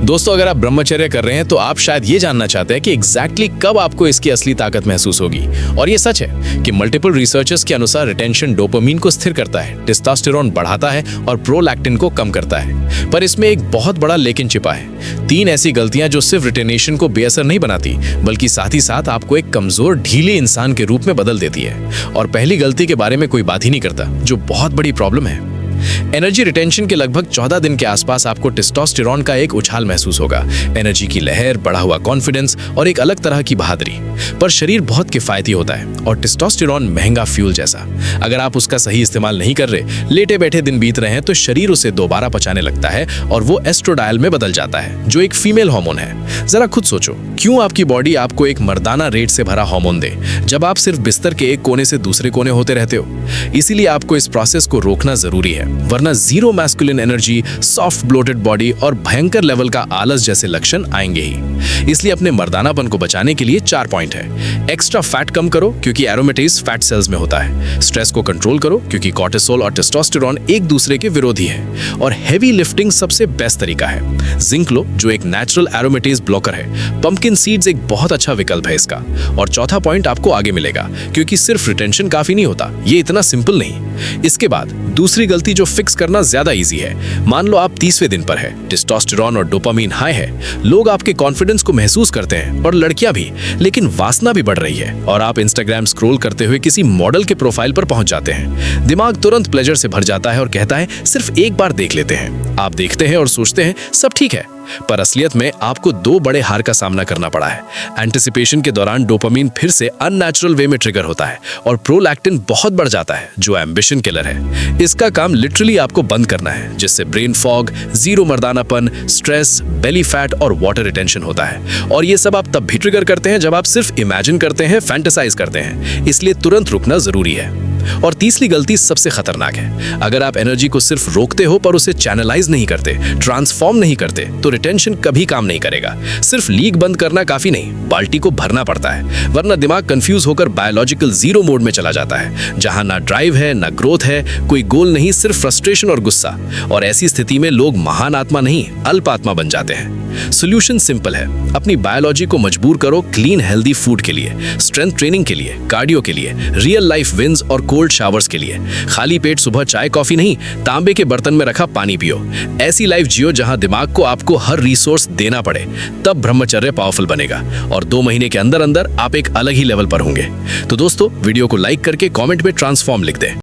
दोस्तों, अगर आप ब्रह्मचर्य कर रहे हैं तो आप शायद ये जानना चाहते हैं कि एग्जैक्टली कब आपको इसकी असली ताकत महसूस होगी। और ये सच है कि मल्टीपल रिसर्चर्स के अनुसार रिटेंशन डोपामिन को स्थिर करता है, टेस्टोस्टेरोन बढ़ाता है और प्रोलैक्टिन को कम करता है। पर इसमें एक बहुत बड़ा लेकिन छिपा है। 3 ऐसी गलतियां जो सिर्फ रिटेनेशन को बेअसर नहीं बनाती, बल्कि साथ ही साथ आपको एक कमजोर ढीले इंसान के रूप में बदल देती है। और पहली गलती के बारे में कोई बात ही नहीं करता, जो बहुत बड़ी प्रॉब्लम है। एनर्जी रिटेंशन के लगभग 14 दिन के आसपास आपको टेस्टोस्टेरोन का एक उछाल महसूस होगा, एनर्जी की लहर, बढ़ा हुआ कॉन्फिडेंस और एक अलग तरह की बहादुरी। पर शरीर बहुत किफायती होता है और टेस्टोस्टेरोन महंगा फ्यूल जैसा। अगर आप उसका सही इस्तेमाल नहीं कर रहे, लेटे बैठे दिन बीत रहे हैं, तो शरीर उसे दोबारा पचाने लगता है और वो एस्ट्रोडायल में बदल जाता है, जो एक फीमेल हार्मोन है। जरा खुद सोचो, क्यों आपकी बॉडी आपको एक मर्दाना रेट से भरा हार्मोन दे, जब आप सिर्फ बिस्तर के एक कोने से दूसरे कोने होते रहते हो। इसीलिए आपको इस प्रोसेस को रोकना जरूरी है, वरना zero masculine energy, soft bloated body और भयंकर लेवल का आलस जैसे लक्षण आएंगे ही। इसलिए अपने मर्दानापन को बचाने के लिए 4 पॉइंट है। एक्स्ट्रा फैट कम करो, क्योंकि एरोमेटेज फैट सेल्स में होता है। स्ट्रेस को कंट्रोल करो, क्योंकि कॉर्टिसोल और टेस्टोस्टेरोन एक दूसरे के विरोधी है। और हेवी लिफ्टिंग सबसे बेस्ट तरीका है। जिंक लो, जो एक नेचुरल एरोमेटेज ब्लॉकर है। पंपकिन सीड्स एक बहुत अच्छा विकल्प है इसका। और चौथा पॉइंट आपको आगे मिलेगा, क्योंकि सिर्फ रिटेंशन काफी नहीं होता, ये इतना सिंपल नहीं। इसके बाद दूसरी गलती जो फिक्स करना ज्यादा इजी है। मान लो आप 30वें दिन पर है, टेस्टोस्टेरोन और डोपामिन हाई है, लोग आपके कॉन्फिडेंस को महसूस करते हैं और लड़कियां भी, लेकिन वासना भी बढ़ रही है और आप इंस्टाग्राम स्क्रॉल करते हुए किसी मॉडल के प्रोफाइल पर पहुंच जाते हैं। दिमाग तुरंत प्लेजर से भर जाता है और कहता है सिर्फ एक बार देख लेते हैं। आप देखते हैं और सोचते हैं सब ठीक है, पर असलियत में आपको 2 बड़े हार का सामना करना पड़ा है। एंटिसिपेशन के दौरान डोपामिन फिर से अननेचुरल वे में ट्रिगर होता है और प्रोलैक्टिन बहुत बढ़ जाता है, जो एम्बिशन किलर है। इसका काम लिटरली आपको बंद करना है, जिससे ब्रेन फॉग, जीरो मर्दानापन, स्ट्रेस, बेली फैट और वाटर रिटेंशन होता है। और ये सब आप तब भी ट्रिगर करते हैं जब आप सिर्फ इमेजिन करते हैं, फैंटेसाइज करते हैं। इसलिए तुरंत रुकना जरूरी है। और तीसरी गलती सबसे खतरनाक है। अगर आप एनर्जी को सिर्फ रोकते हो पर उसे चैनलाइज नहीं करते, ट्रांसफॉर्म नहीं करते, तो रिटेंशन कभी काम नहीं करेगा। सिर्फ लीक बंद करना काफी नहीं, बाल्टी को भरना पड़ता है, वरना दिमाग कंफ्यूज होकर बायोलॉजिकल जीरो मोड में चला जाता है, जहां ना ड्राइव है, ना ग्रोथ है, कोई गोल नहीं, सिर्फ फ्रस्ट्रेशन और गुस्सा। और ऐसी स्थिति में लोग महान आत्मा नहीं, अल्प आत्मा बन जाते हैं। सोल्यूशन सिंपल है, अपनी बायोलॉजी को मजबूर करो क्लीन हेल्दी फूड के लिए, स्ट्रेंथ ट्रेनिंग के लिए, कार्डियो के लिए, रियल लाइफ विंस और कोल्ड शावर्स के लिए। खाली पेट सुबह चाय कॉफी नहीं, तांबे के बर्तन में रखा पानी पियो। ऐसी लाइफ जियो जहां दिमाग को आपको हर रिसोर्स देना पड़े, तब ब्रह्मचर्य पावरफुल बनेगा और 2 महीने के अंदर अंदर आप एक अलग ही लेवल पर होंगे। तो दोस्तों, वीडियो को लाइक करके कमेंट में ट्रांसफॉर्म लिख दें।